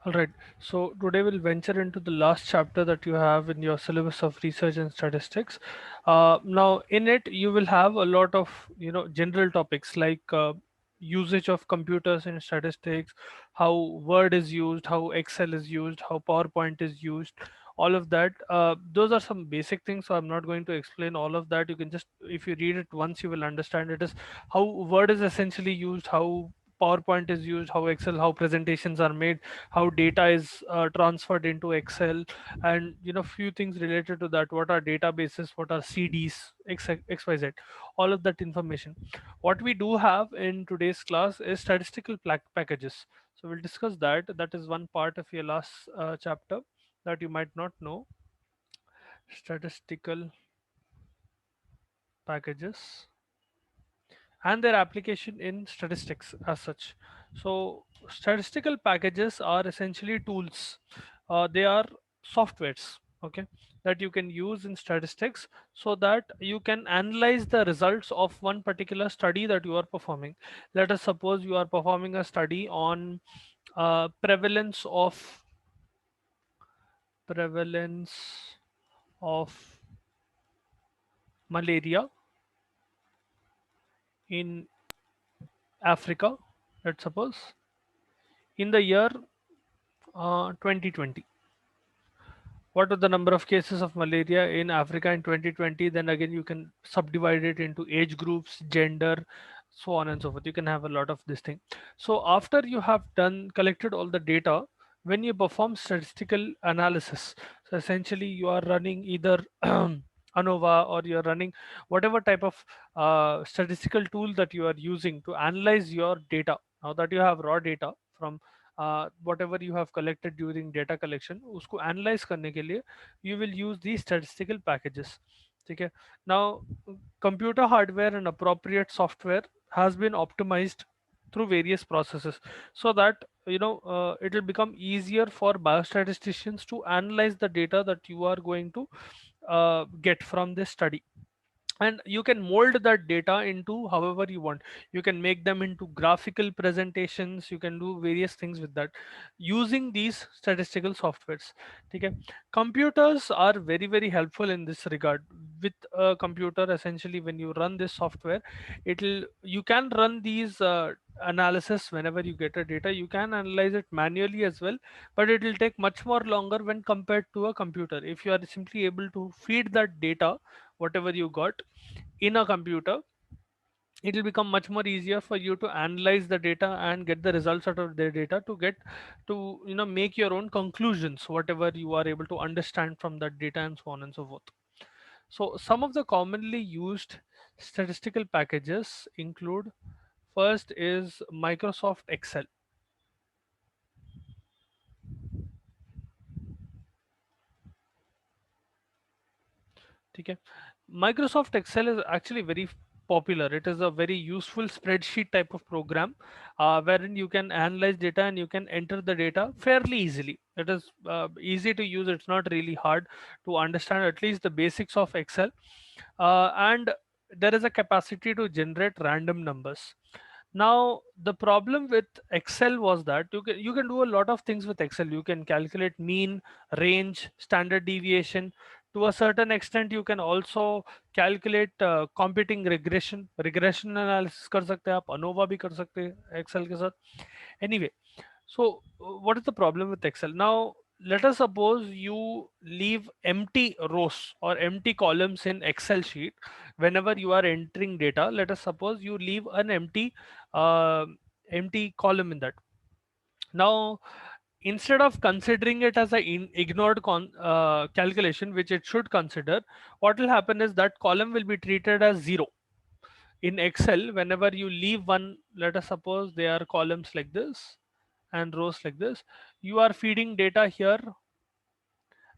All right. So today we'll venture into the last chapter that you have in your syllabus of research and statistics. Now, in it, you will have a lot of general topics like usage of computers in statistics, how Word is used, how Excel is used, how PowerPoint is used. All of that. Those are some basic things. So I'm not going to explain all of that. You can just, if you read it once, you will understand it is how Word is essentially used, how PowerPoint is used, how Excel, how presentations are made, how data is transferred into Excel, and few things related to that. What are databases? What are CDs? XYZ. All of that information. What we do have in today's class is statistical packages. So we'll discuss that. That is one part of your last chapter that you might not know. Statistical packages and their application in statistics as such. So, statistical packages are essentially tools. They are softwares, okay, that you can use in statistics so that you can analyze the results of one particular study that you are performing. Let us suppose you are performing a study on prevalence of malaria in Africa. Let's suppose in the year 2020. What are the number of cases of malaria in Africa in 2020? Then again, you can subdivide it into age groups, gender, so on and so forth. You can have a lot of this thing. So after you have done collected all the data, when you perform statistical analysis, so essentially you are running either ANOVA, or you're running whatever type of statistical tool that you are using to analyze your data. Now that you have raw data from whatever you have collected during data collection, उसको analyze करने के लिए you will use these statistical packages. ठीक है. Now computer hardware and appropriate software has been optimized through various processes so that it will become easier for biostatisticians to analyze the data that you are going to get from this study, and you can mold that data into however you want. You can make them into graphical presentations. You can do various things with that using these statistical softwares. Okay. Computers are very very helpful in this regard. With a computer, essentially when you run this software, it'll you can run these analysis. Whenever you get a data, you can analyze it manually as well, but it will take much more longer when compared to a computer. If you are simply able to feed that data, whatever you got in a computer, it will become much more easier for you to analyze the data and get the results out of the data, to get to make your own conclusions, whatever you are able to understand from that data, and so on and so forth. So some of the commonly used statistical packages include, first is Microsoft Excel. Okay. Microsoft Excel is actually very popular. It is a very useful spreadsheet type of program, wherein you can analyze data and you can enter the data fairly easily. It is easy to use. It's not really hard to understand, at least the basics of Excel. And there is a capacity to generate random numbers. Now, the problem with Excel was that you can do a lot of things with Excel. You can calculate mean, range, standard deviation. To a certain extent, you can also calculate computing regression analysis कर सकते हैं आप, ANOVA भी कर सकते हैं Excel के साथ. Anyway, so what is the problem with Excel? Now, let us suppose you leave empty rows or empty columns in Excel sheet. Whenever you are entering data, let us suppose you leave an uh, empty column in that. Now, instead of considering it as a ignored calculation, which it should consider, what will happen is that column will be treated as zero. In Excel, whenever you leave one, let us suppose they are columns like this and rows like this, you are feeding data here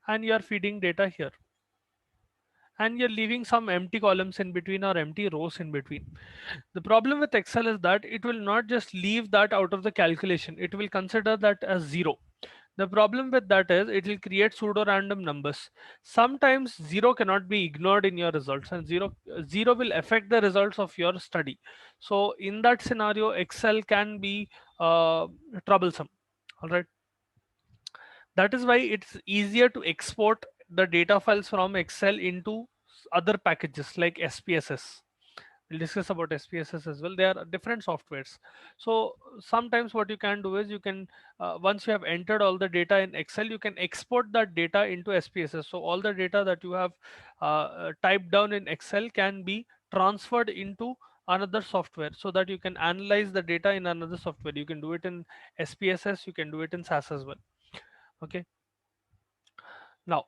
and you are feeding data here, and you're leaving some empty columns in between or empty rows in between. The problem with Excel is that it will not just leave that out of the calculation, it will consider that as zero. The problem with that is it will create pseudo random numbers. Sometimes zero cannot be ignored in your results, and zero will affect the results of your study. So in that scenario, Excel can be troublesome. All right. That is why it's easier to export the data files from Excel into other packages like SPSS. We'll discuss about SPSS as well. They are different softwares. So sometimes what you can do is you can, once you have entered all the data in Excel, you can export that data into SPSS. So all the data that you have typed down in Excel can be transferred into another software, so that you can analyze the data in another software. You can do it in SPSS, you can do it in SAS as well. Okay. Now,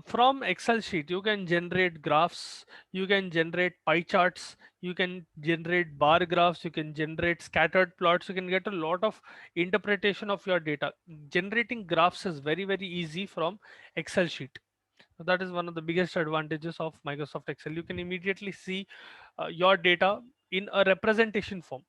from Excel sheet, you can generate graphs, you can generate pie charts, you can generate bar graphs, you can generate scattered plots, you can get a lot of interpretation of your data. Generating graphs is very, very easy from Excel sheet. So that is one of the biggest advantages of Microsoft Excel. You can immediately see your data in a representation form.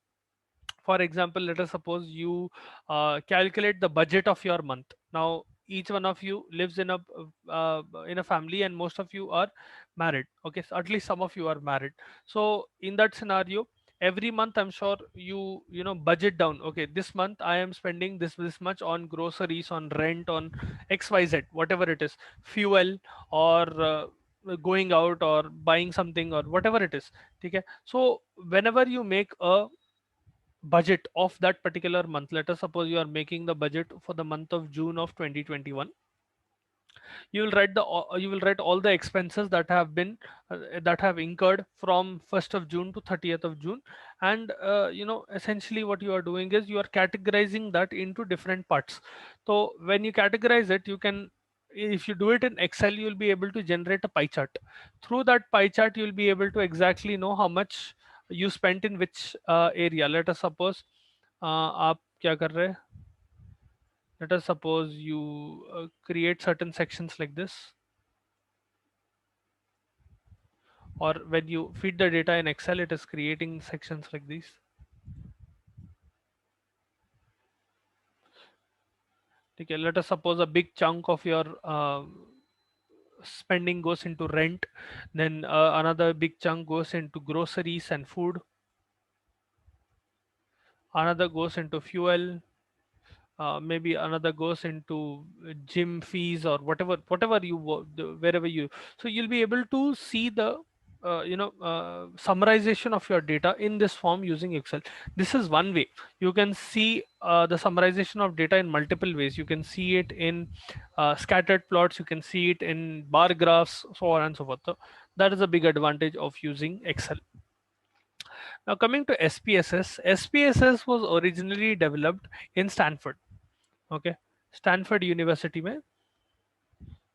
For example, let us suppose you calculate the budget of your month. Now each one of you lives in a family, and most of you are married. Okay, so at least some of you are married. So in that scenario, every month I'm sure you know budget down. Okay, this month I am spending this much on groceries, on rent, on XYZ, whatever it is, fuel, or going out or buying something or whatever it is. Okay, so whenever you make a budget of that particular month, let us suppose you are making the budget for the month of June of 2021, you will write all the expenses that have been that have incurred from 1st of June to 30th of June. And essentially what you are doing is you are categorizing that into different parts. So when you categorize it, you can, if you do it in Excel, you'll be able to generate a pie chart. Through that pie chart, you'll be able to exactly know how much you spent in which area. Let us suppose आप क्या कर रहे हैं? Let us suppose you create certain sections like this, or when you feed the data in Excel, it is creating sections like these. Okay, let us suppose a big chunk of your spending goes into rent, then another big chunk goes into groceries and food, another goes into fuel, maybe another goes into gym fees or whatever wherever you. So you'll be able to see the summarization of your data in this form using Excel. This is one way. You can see the summarization of data in multiple ways. You can see it in scattered plots, you can see it in bar graphs, so on and so forth. So that is a big advantage of using Excel. Now coming to SPSS, SPSS was originally developed in Stanford. Okay, Stanford University में,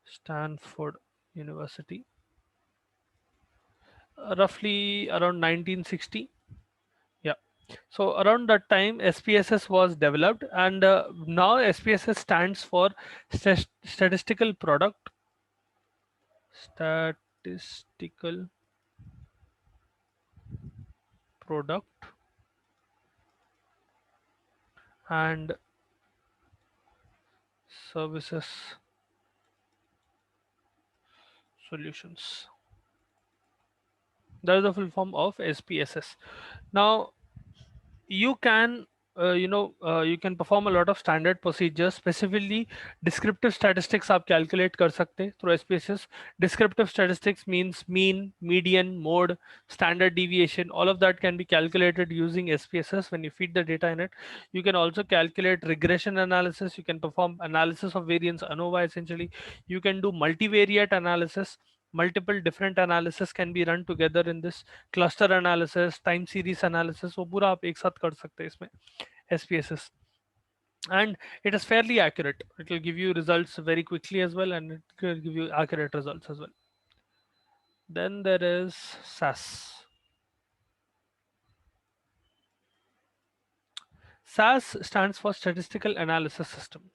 Stanford University, roughly around 1960. Yeah, so around that time SPSS was developed, and now SPSS stands for Statistical Statistical Product and Services Solutions. That is the full form of SPSS. Now you can you can perform a lot of standard procedures. Specifically descriptive statistics आप calculate कर सकते हैं through SPSS. Descriptive statistics means mean, median, mode, standard deviation. All of that can be calculated using SPSS when you feed the data in it. You can also calculate regression analysis. You can perform analysis of variance ANOVA essentially. You can do multivariate analysis. Multiple different analysis can be run together in this. Cluster analysis, time series analysis, वो पूरा आप एक साथ कर सकते हैं इसमें SPSS. And it is fairly accurate. It will give you results very quickly as well, and it will give you accurate results as well. Then there is SAS. SAS stands for Statistical Analysis System.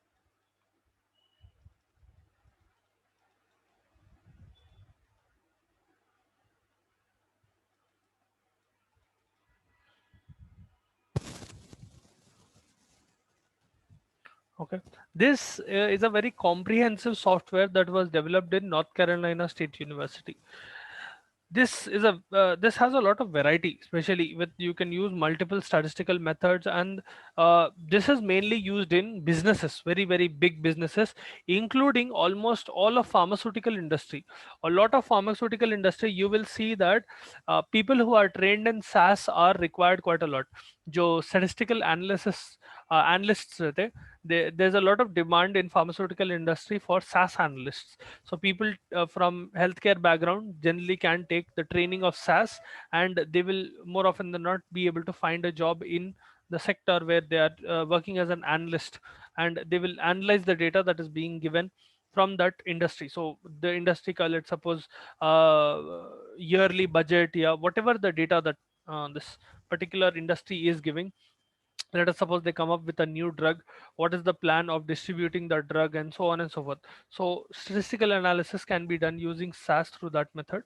Okay, this is a very comprehensive software that was developed in North Carolina State University. This has a lot of variety, especially with you can use multiple statistical methods. And this is mainly used in businesses, very very big businesses, including almost all of pharmaceutical industry. A lot of pharmaceutical industry, you will see that people who are trained in SAS are required quite a lot. जो statistical analysis analysts रहते हैं, there's a lot of demand in pharmaceutical industry for SAS analysts. So people from healthcare background generally can take the training of SAS, and they will more often than not be able to find a job in the sector where they are working as an analyst, and they will analyze the data that is being given from that industry. So the industry call it, suppose uh, yearly budget, yeah, whatever the data that this particular industry is giving. Let us suppose they come up with a new drug, what is the plan of distributing the drug, and so on and so forth. So statistical analysis can be done using SAS through that method.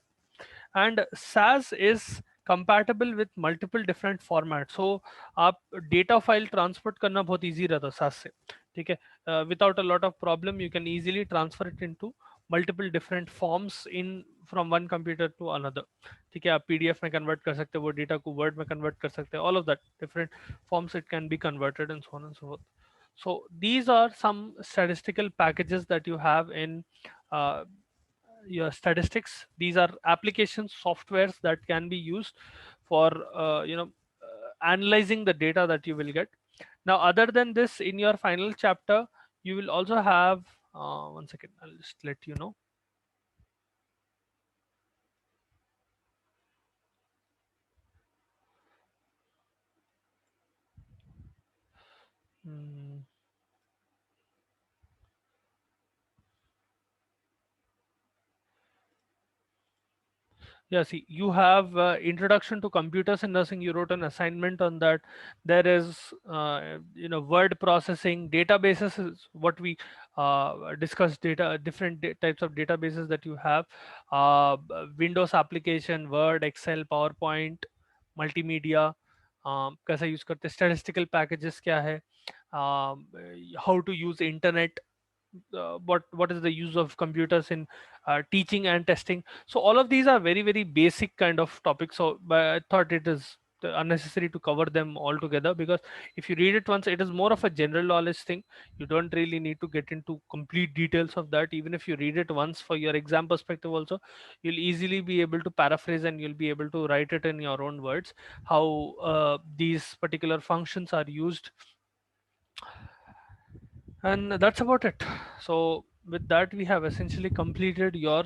And SAS is compatible with multiple different formats. So आप data file transport करना बहुत easy रहता है SAS से, ठीक है. Without a lot of problem you can easily transfer it into multiple different forms in from one computer to another, ठीक है. आप PDF में convert कर सकते हो, वो data को Word में convert कर सकते हो, all of that different forms it can be converted, and so on and so forth. So these are some statistical packages that you have in uh, your statistics. These are applications, softwares that can be used for analyzing the data that you will get. Now other than this, in your final chapter you will also have one second, I'll just let you know. Hmm. Yeah, see, you have introduction to computers in nursing. You wrote an assignment on that. There is, word processing, databases is what we discussed. Data, different types of databases that you have. Windows application, Word, Excel, PowerPoint, multimedia. कैसा use करते हैं, statistical packages क्या है, how to use internet, what is the use of computers in teaching and testing. So all of these are very very basic kind of topics, so but I thought it is unnecessary to cover them all together, because if you read it once it is more of a general knowledge thing. You don't really need to get into complete details of that. Even if you read it once for your exam perspective also, you'll easily be able to paraphrase and you'll be able to write it in your own words, how these particular functions are used. And that's about it. So with that we have essentially completed your